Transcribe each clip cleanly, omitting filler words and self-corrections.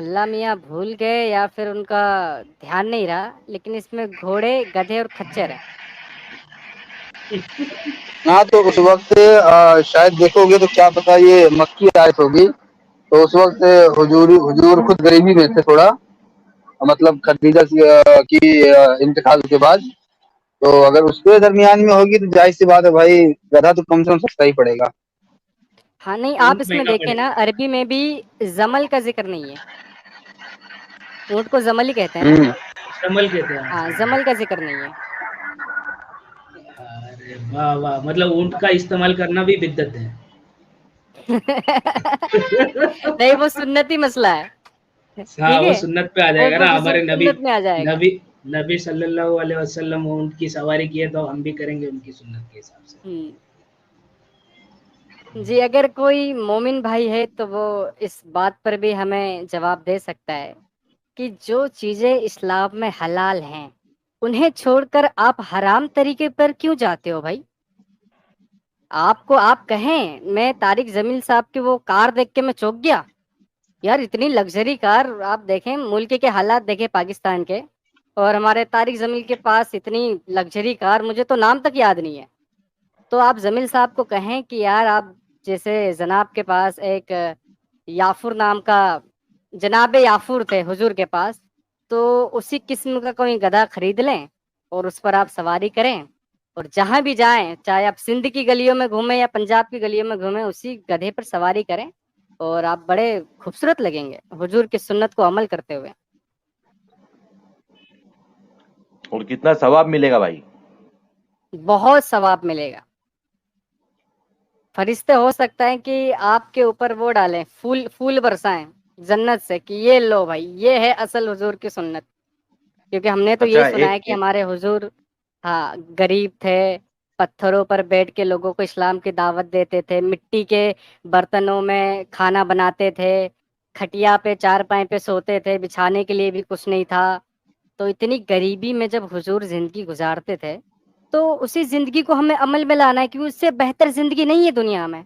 अल्लाह मियाँ भूल गए या फिर उनका ध्यान नहीं रहा, लेकिन इसमें घोड़े, गधे और खच्चर है। हाँ, तो उस वक्त शायद देखोगे तो क्या पता ये मक्की आयत होगी। तो उस वक्त हुजूर हुजूर खुद गरीबी में थे थोड़ा, मतलब खदीजा की इंतकाल के बाद। तो अगर उसके दरमियान में होगी तो जाहिर सी बात है भाई, गधा तो कम से कम सस्ता ही पड़ेगा। हाँ, नहीं आप ऊंट इसमें महंगा देखें ना, पड़ेगा। अरबी में भी जमल का जिक्र नहीं है। ऊँट को जमल ही कहते हैं ना। हम्म। संभल के थे, हाँ, हाँ, संभल। जमल का जिक्र नहीं है। अरे वाह वाह, मतलब ऊंट का इस्तेमाल करना भी बिद्दत है। नहीं, वो सुन्नती मसला है। हाँ, ठीक वो है, सुन्नत पे आ वो जाएगा वो ना, भी हमारे नबी सुन्नत में आ जाएगा। नबी नबी सल्लल्लाहु अलैहि वसल्लम ऊंट की सवारी किए, तो हम भी करेंगे उनकी सुन्नत के हिसाब से। हम्म। जी, अगर कोई मोमिन भाई है तो वो इस बात पर भी हमें जवाब दे सकता है कि जो चीजें इस्लाम में हलाल हैं, उन्हें छोड़कर आप हराम तरीके पर क्यों जाते हो भाई? आपको आप कहें, मैं तारिक जमील साहब की वो कार देख के मैं चौंक गया। यार, इतनी लग्जरी कार! आप देखें, मुल्क के हालात देखें पाकिस्तान के, और हमारे तारिक जमील के पास इतनी लग्जरी कार, मुझे तो नाम तक याद नहीं है। तो आप जमील साहब को कहें कि यार, आप जैसे जनाब के पास एक याफुर नाम का जनाब याफुर थे हुजूर के पास, तो उसी किस्म का कोई गधा खरीद लें और उस पर आप सवारी करें, और जहां भी जाएं, चाहे आप सिंध की गलियों में घूमें या पंजाब की गलियों में घूमें, उसी गधे पर सवारी करें और आप बड़े खूबसूरत लगेंगे हुजूर की सुन्नत को अमल करते हुए। और कितना सवाब मिलेगा भाई। बहुत सवाब मिलेगा। फरिश्ते हो सकता है कि आपके ऊपर वो डालें, फूल फूल बरसाएं जन्नत से कि ये लो भाई, ये है असल हुजूर की सुन्नत। क्योंकि हमने तो यही अच्छा, सुना एक है कि एक हमारे हुजूर, हाँ, गरीब थे, पत्थरों पर बैठ के लोगों को इस्लाम की दावत देते थे, मिट्टी के बर्तनों में खाना बनाते थे, खटिया पे चारपाई पे सोते थे, बिछाने के लिए भी कुछ नहीं था। तो इतनी गरीबी में जब हुजूर जिंदगी गुजारते थे, तो उसी जिंदगी को हमें अमल में लाना है, क्योंकि उससे बेहतर जिंदगी नहीं है दुनिया में।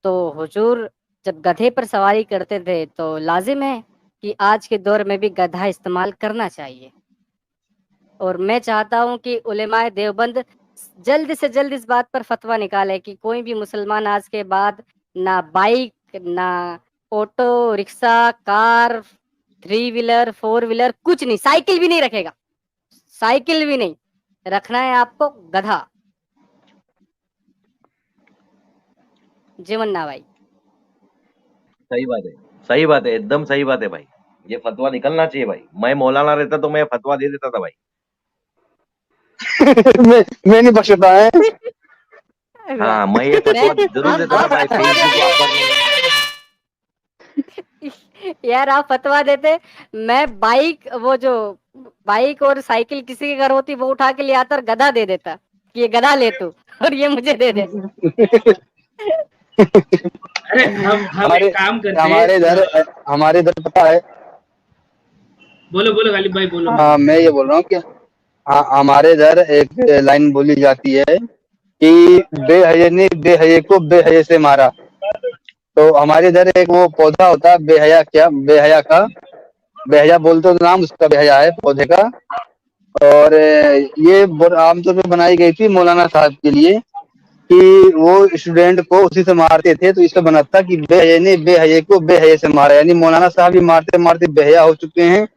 तो हुजूर जब गधे पर सवारी करते थे, तो लाजिम है कि आज के दौर में भी गधा इस्तेमाल करना चाहिए। और मैं चाहता हूं कि उलेमाए देवबंद जल्द से जल्द इस बात पर फतवा निकाले कि कोई भी मुसलमान आज के बाद ना बाइक, ना auto rickshaw, car, three wheeler, four wheeler, कुछ नहीं, साइकिल भी नहीं रखेगा। साइकिल भी नहीं रखना है आपको, गधा। जी मुन्ना भाई। सही बात है, सही बात है, एकदम सही बात है भाई। ये फतवा निकलना चाहिए भाई। मैं मौलाना रहता तो मैं फतवा दे देता था भाई। मैं नहीं बख्शता है। हाँ, मैं ये मैं फतवा जरूर देता था आप भाई, फतवा फेसबुक देते। वापर में। यार, आप फतवा देते, मैं बाइक, वो जो बाइक और साइकिल किसी के घर होती वो उठा के ले आता और गधा दे देता कि ये गधा ले तू और ये मुझे दे दे। अरे हम एक हमारे काम करते हैं, हमारे इधर हमारे इधर पता है। बोलो बोलो गालिब भाई, बोलो बोलो। हाँ, मैं ये बोल रहा हूँ कि हाँ, हमारे इधर एक लाइन बोली जाती है कि बेहये ने बेहये को बेहये से मारा। तो हमारे इधर एक वो पौधा होता है बेहया, क्या बेहया का, बेहया बोलते तो नाम उसका बेहया है पौधे का। और ये आमतौर पर बनाई गई थी मौलाना साहब के लिए कि वो स्टूडेंट को उसी से मारते थे। तो इसका बना था कि बेहये ने बेहये को बेहये से मारा, यानी मौलाना साहब भी मारते मारते बेहया हो चुके हैं,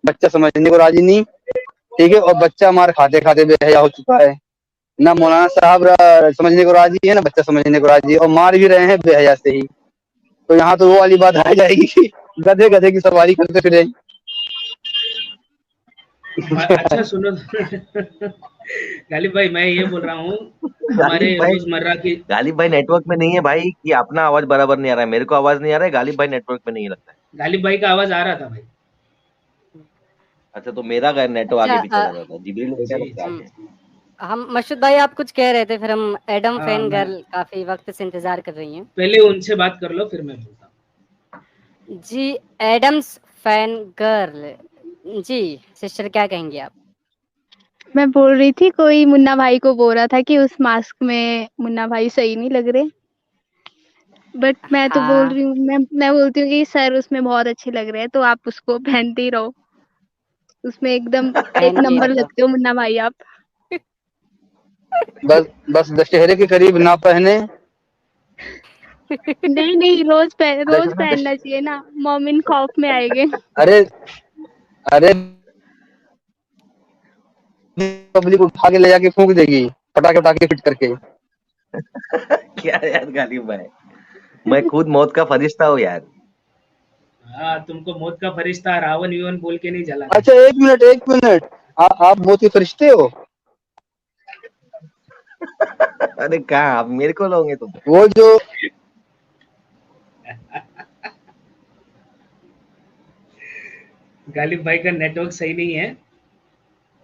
बच्चा समझने को राजी नहीं। ठीक है, और बच्चा मार खाते खाते बेहया हो चुका है। ना मौलाना साहब समझने को राजी है, ना बच्चा समझने को राजी है, और मार भी रहे हैं बेहया से ही। तो यहाँ तो वो वाली बात आ जाएगी कि गधे गधे की सवारी करते फिरे। अच्छा सुनो। गालिब भाई, मैं ये बोल रहा हूँ, हमारे गालिब भाई, रोजमर्रा की। गालिब भाई नेटवर्क में नहीं है भाई, कि अपना आवाज बराबर नहीं आ रहा है। मेरे को आवाज नहीं आ रहा है, गालिब भाई नेटवर्क में नहीं है लगता है। गालिब भाई का आवाज आ रहा था भाई। अच्छा, तो मेरा नेटवर्क अच्छा, आगे पीछे लग रहा था। जिब्रील को क्या जी लगता है जी आपको? जी। हम मशहूद भाई, आप कुछ कह रहे थे, फिर हम एडम हाँ, फैन मैं गर्ल काफी वक्त से इंतजार कर रही हैं। पहले उनसे बात कर लो, फिर मैं बोलता हूँ। जी, एडम्स फैन गर्ल, जी सिस्टर, क्या कहेंगे आप? मैं बोल रही थी, कोई मुन्ना भाई को बोल रहा था कि उस मास्क में मुन्ना भाई सही नहीं लग रहे। बट मैं तो बोल हाँ रही हूँ, मैं बोलती हूँ कि सर उसमें बहुत अच्छे लग रहे हैं, तो आप उसको पहनते ही रहो। उसमें एकदम एक पहनिए नंबर तो। लगते हो मुन्ना भाई आप। बस बस दशहरे के करीब ना पहने। नहीं नहीं, रोज दशहरा पहनना चाहिए ना, मोमिन खौफ में आएंगे। अरे अरे पब्लिक उठा के ले जाके फूंक देगी, पटाखे उठाके फिट करके। क्या यार गालिब भाई, मैं खुद मौत का फरिश्ता हूँ यार। हाँ, तुमको मौत का फरिश्ता रावण यूवन बोल के नहीं जलाते। अच्छा एक मिनट, आप मौत के फरिश्ते हो? अरे कहाँ आप मेरे को लोगे तुम? वो जो गालिब भाई का नेटवर्क सही नहीं है,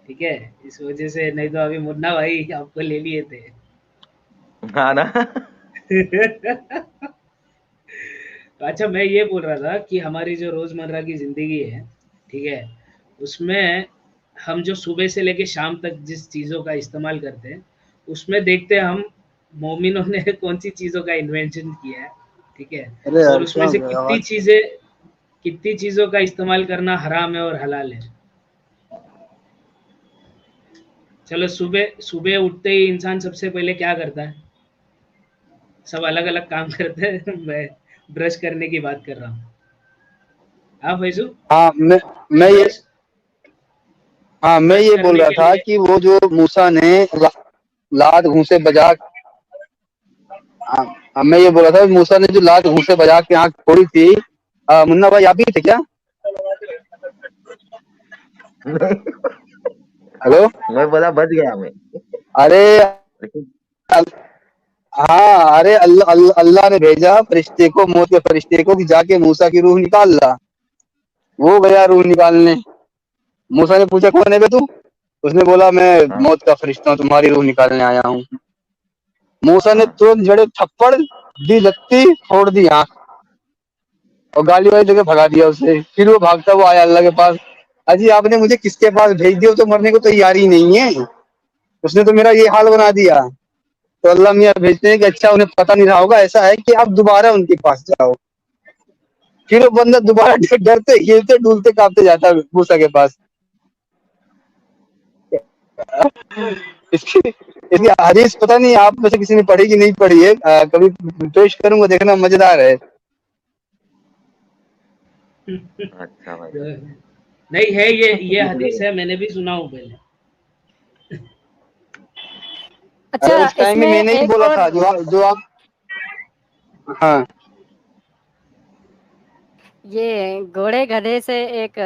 ठीक है, इस वजह से, नहीं तो अभी मुन्ना भाई आपको ले लिए थे। हाँ ना। तो अच्छा, मैं ये बोल रहा था कि हमारी जो रोजमर्रा की जिंदगी है, ठीक है, उसमें हम जो सुबह से लेके शाम तक जिस चीज़ों का इस्तेमाल करते हैं, उसमें देखते हैं हम मोमिनों ने कौन सी चीज़ों का इन्वेंशन किया है, ठीक है, अरे और यार क्या उसमें हो से गया आवाज? कितनी चीज़ों का इस्तेमाल करना हराम है और हलाल है। चलो, सुबह सुबह उठते ही इंसान सबसे पहले क्या करता है? सब अलग अलग काम करते हैं। मैं ब्रश करने की बात कर रहा हूँ। हाँ फैजू, हाँ ब्रश मैं ब्रश ये बोल करने रहा के था लिए। कि वो जो मूसा ने लात घूंसे बजा, हाँ, मैं ये बोल रहा था मूसा ने जो लात घूंसे बजा के आंख फोड़ी थी। मुन्ना भाई आप ही थे क्या? हेलो। मैं बोला बच गया मैं, अरे लेकिन हाँ, अरे अल्लाह अल्लाह अल्लाह ने भेजा फरिश्ते को, मौत के फरिश्ते को, कि जाके मूसा की रूह निकाल ला। वो गया रूह निकालने। मूसा ने पूछा कौन है बे तू? उसने बोला मैं हाँ मौत का फरिश्ता हूँ, तुम्हारी रूह निकालने आया हूँ। मूसा ने हाँ तुरंत जड़े थप्पड़ दी, लत्ती फोड़ दी आंख, और गाली वाली देके भगा दिया उसे। फिर वो भागता हुआ आया अल्लाह के पास। अजी आपने मुझे किसके पास भेज दिया? वो तो मरने को तैयार ही नहीं है, उसने तो मेरा ये हाल बना दिया। तो अल्लाह मियाँ भेजते हैं कि अच्छा उन्हें पता नहीं रहा होगा, ऐसा है कि आप दोबारा उनके पास जाओ। फिर वो बंदा दोबारा डरते हिलते डुलते कांपते जाता है मूसा के पास। इसकी इसकी हदीस पता नहीं आप में से किसी ने पढ़ी कि नहीं पढ़ी है, कभी पेश करूंगा, देखना मजेदार है। अच्छा भाई। नहीं है, ये हदीस है, मैंने भी सुना हूँ पहले। अरे अच्छा, उस टाइम में इसमें मैंने ही एक बोला और, था जो आप। हाँ ये घोड़े गधे से एक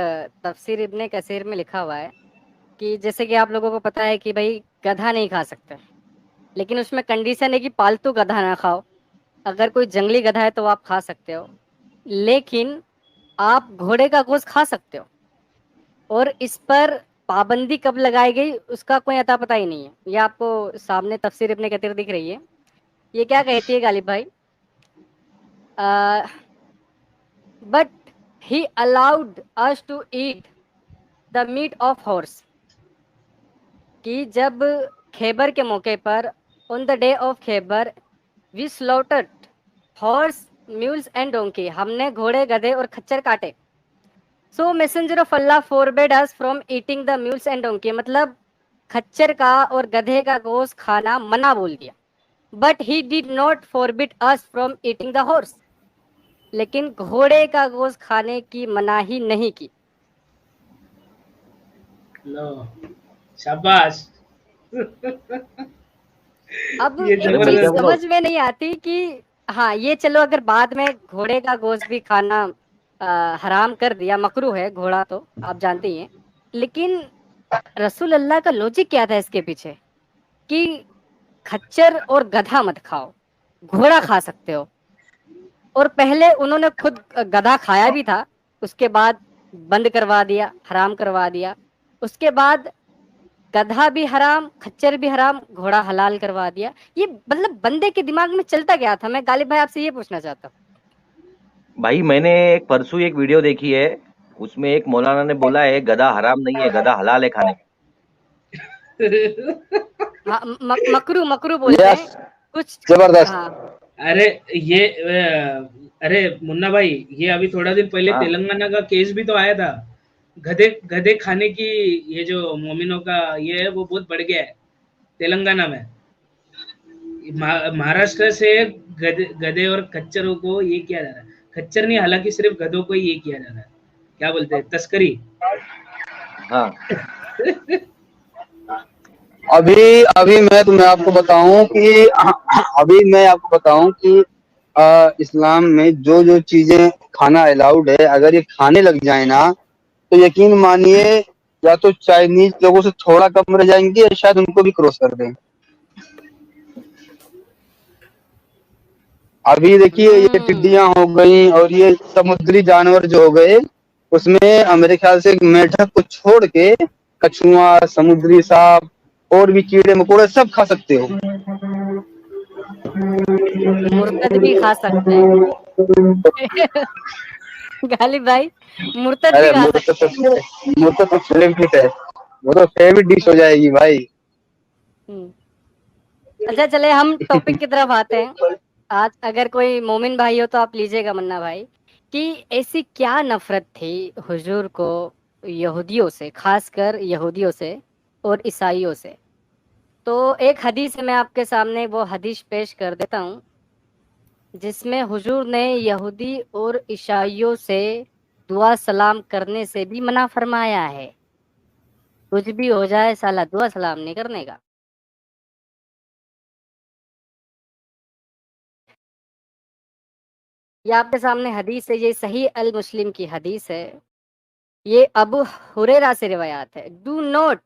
तफसीर इब्ने कसीर में लिखा हुआ है कि जैसे कि आप लोगों को पता है कि भाई गधा नहीं खा सकते, लेकिन उसमें कंडीशन है कि पालतू गधा ना खाओ। अगर कोई जंगली गधा है तो आप खा सकते हो, लेकिन आप घोड़े का गोश्त खा सकते हो। और इस पर पाबंदी कब लगाई गई उसका कोई अता पता ही नहीं है। ये आपको सामने तफसीर इब्ने कतीर दिख रही है। ये क्या कहती है गालिब भाई? But he allowed us to eat the meat of horse, कि जब खैबर के मौके पर, on the day of Khaibar, we slaughtered horse, mules and donkey, हमने घोड़े गधे और खच्चर काटे। So messenger of Allah forbade us from eating the mules and donkey, मतलब खच्चर का और गधे का गोश्त खाना मना बोल दिया। But he did not forbid us from eating the horse, लेकिन घोड़े का गोश्त खाने की मनाही नहीं की। लो, शाबाश। अब ये एक अरे चीज वैसे हम जबरदस्त। समझ लोग, में नहीं आती कि हाँ, ये चलो अगर बाद में घोड़े का गोश्त भी खाना हराम कर दिया, मकरू है घोड़ा तो आप जानते ही हैं, लेकिन रसूल अल्लाह का लॉजिक क्या था इसके पीछे कि खच्चर और गधा मत खाओ, घोड़ा खा सकते हो। और पहले उन्होंने खुद गधा खाया भी था, उसके बाद बंद करवा दिया, हराम करवा दिया। उसके बाद गधा भी हराम, खच्चर भी हराम, घोड़ा हलाल करवा दिया। ये मतलब बंदे के दिमाग में चलता क्या था? मैं गालिब भाई आपसे ये पूछना चाहता भाई मैंने एक परसों एक वीडियो देखी है, उसमें एक मौलाना ने बोला है गधा हराम नहीं है, गधा हलाल है खाने हूँ। हाँ, मकरू मकरू बोलते यस, हैं कुछ। जबरदस्त। हाँ, अरे ये अरे मुन्ना भाई, ये अभी थोड़ा दिन पहले हाँ तेलंगाना का केस भी तो आया था। गधे गधे खाने की, ये जो मोमिनों का ये है वो बहुत बढ़ गया है तेलंगाना में। महाराष्ट्र से गधे गधे और खच्चरों को ये किया जा रहा है। खच्चर नहीं, हालांकि सिर्फ गधों को ही ये किया जा रहा है। क्या बोलते हैं, तस्करी। हाँ अभी अभी मैं आपको बताऊं कि अभी मैं आपको बताऊं कि इस्लाम में जो जो चीजें खाना अलाउड है, अगर ये खाने लग जाए ना, तो यकीन मानिए या तो चाइनीज लोगों से थोड़ा कम रह जाएंगे या शायद उनको भी क्रॉस कर दें। अभी देखिए ये टिड्डियां हो गई और ये समुद्री जानवर जो हो गए, उसमें मेरे ख्याल से मेढक को छोड़ के कछुआ, समुद्री सांप और भी कीड़े मकोड़े सब खा सकते हो। मुर्तद भी खा सकते हैं। गालिब भाई, मुर्तद भी अरे खा सकते हैं। मुर्तद तो फेवरेट है, वो तो फेवरेट डिश हो जाएगी भाई। हम्म। अच्छा, चले हम टॉपिक की तरफ आते हैं। आज अगर कोई मोमिन भाई हो तो आप लीजिएगा मुन्ना भाई, कि ऐसी क्या नफरत थी हुजूर को यहूदियों से, खासकर यहूदियों से और ईसाइयों से। तो एक हदीस है, मैं आपके सामने वो हदीस पेश कर देता हूँ, जिसमें हुजूर ने यहूदी और ईसाइयों से दुआ सलाम करने से भी मना फरमाया है। कुछ भी हो जाए साला दुआ सलाम नहीं करने का। ये आपके सामने हदीस है, ये सही अल मुस्लिम की हदीस है। ये अबू हुरैरा से रिवायात है। Do not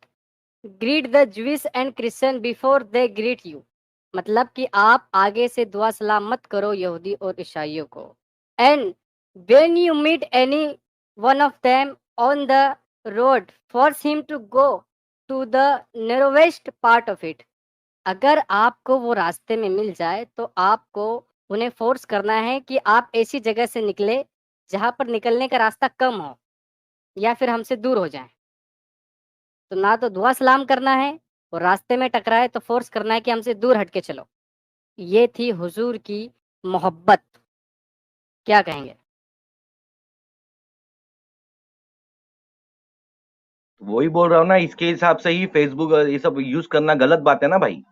greet the Jewish and Christian before they greet you. मतलब कि आप आगे से दुआ सलाम मत करो यहूदी और ईसाइयों को। And when you meet any one of them on the road force him to go to the narrowest part of it. अगर आपको वो रास्ते में मिल जाए तो आपको उन्हें फोर्स करना है कि आप ऐसी जगह से निकले जहां पर निकलने का रास्ता कम हो या फिर हमसे दूर हो जाए। तो ना तो दुआ सलाम करना है, और रास्ते में टकराए तो फोर्स करना है कि हमसे दूर हट के चलो। ये थी हुजूर की मोहब्बत। क्या कहेंगे? वही बोल रहा हूँ ना, इसके हिसाब से ही फेसबुक ये सब यूज करना गलत बात है ना भाई।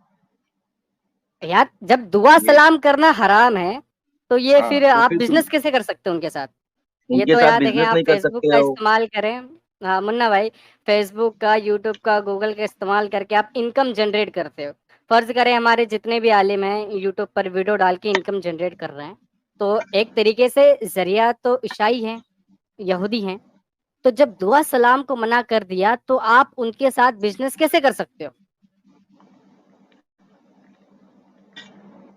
यार, जब दुआ ये सलाम करना हराम है तो ये हाँ फिर तो आप फिर तुम बिजनेस कैसे कर सकते हो उनके साथ? ये उनके तो साथ याद है कि बिजनेस आप नहीं कर फेसबुक सकते का हो। इस्तेमाल करें। हाँ मुन्ना भाई, फेसबुक का, यूट्यूब का, गूगल का इस्तेमाल करके आप इनकम जनरेट करते हो। फर्ज करें हमारे जितने भी आलिम हैं यूट्यूब पर वीडियो डाल के इनकम जनरेट कर रहे हैं, तो एक तरीके से जरिया तो ईसाई हैं, यहूदी हैं। तो जब दुआ सलाम को मना कर दिया तो आप उनके साथ बिजनेस कैसे कर सकते हो?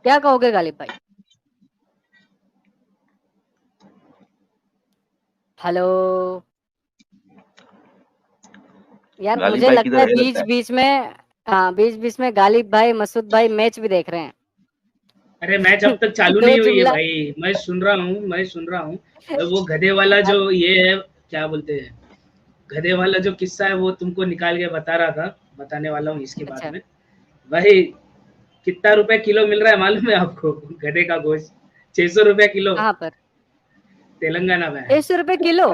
क्या कहोगे गालिब भाई? हेलो यार, गालिब मुझे भाई लगता है किधर है बीच लगता है। बीच में, हाँ बीच बीच में गालिब भाई, मसूद भाई मैच भी देख रहे हैं। अरे मैच अब तक चालू दो नहीं हुई है जुमला। भाई, मैं सुन रहा हूँ। वो गधे वाला जो ये है, क्या बोलते हैं, गधे वाला जो किस्सा है वो तुमको निकाल के बता रहा था, बताने वाला हूँ इसके बाद अच्छा, में। भाई, कितना रुपए किलो मिल रहा है मालूम है आपको? गधे का गोश्त 600 रुपया किलो कहाँ पर? तेलंगाना में। 600 रुपए किलो?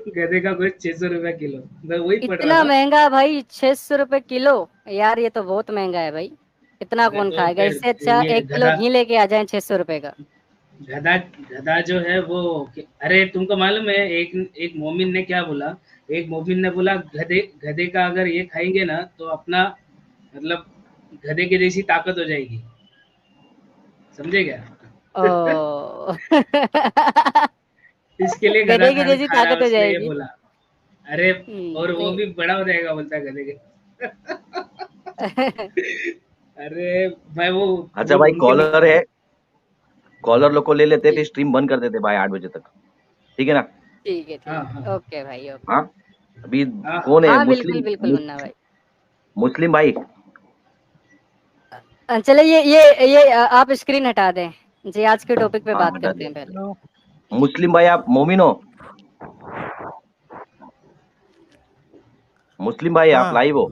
गधे का गोश्त 600 रुपया किलो, मैं वही पढ़ रहा इतना था। महंगा है भाई, 600 रुपए किलो? यार ये तो बहुत महंगा है भाई। इतना अरे कौन तो खाएगा? फिर इससे अच्छा ये 1 किलो घी लेके आ जाए 600 रुपए का। गधा गधा जो है वो, अरे तुमको मालूम है एक एक मोमिन ने क्या बोला? एक मोमिन ने बोला गधे गधे का अगर ये खाएंगे ना तो अपना, मतलब गधे के जैसी ताकत हो जाएगी। समझे क्या? ओ इसके लिए गधा गधे की जैसी खा रहा है, ताकत हो उसने ये जाएगी। बोला। अरे, और वो नहीं। भी बड़ा हो जाएगा बोलता है गधे के। अरे मैं अच्छा वो भाई, ढूंढ के कॉलर बताता है, हूँ। कॉलर लोग को ले लेते जी, थे, स्ट्रीम बंद कर देते भाई 8 बजे तक। ठीक है ना। ठीक है हाँ ठीक हाँ है, ओके भाई ओके। हाँ अभी हाँ हाँ। कौन है हाँ बिल्कुल मुस्लिम बिल्कुल मुन्ना भाई। मुस्लिम भाई। चले ये आप स्क्रीन हटा दें। जी, आज के टॉपिक पे हाँ बात हटा करते दिया। हैं पहले। हेलो। मुस्लिम भाई आप मोमिन हो? मुस्लिम भाई आप हाँ, लाइव हो?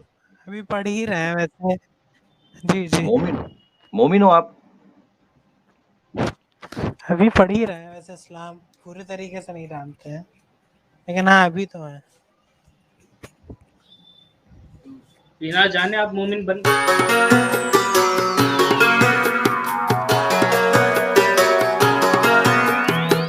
अभी पढ़ ही रहे हैं वैसे। जी, जी। मोमिन मोमिन हो आप? अभी पढ़ ही रहे हैं, वैसे इस्लाम पूरे तरीके से नहीं जानते हैं, लेकिन हाँ अभी तो है। बिना जाने आप मोमिन बन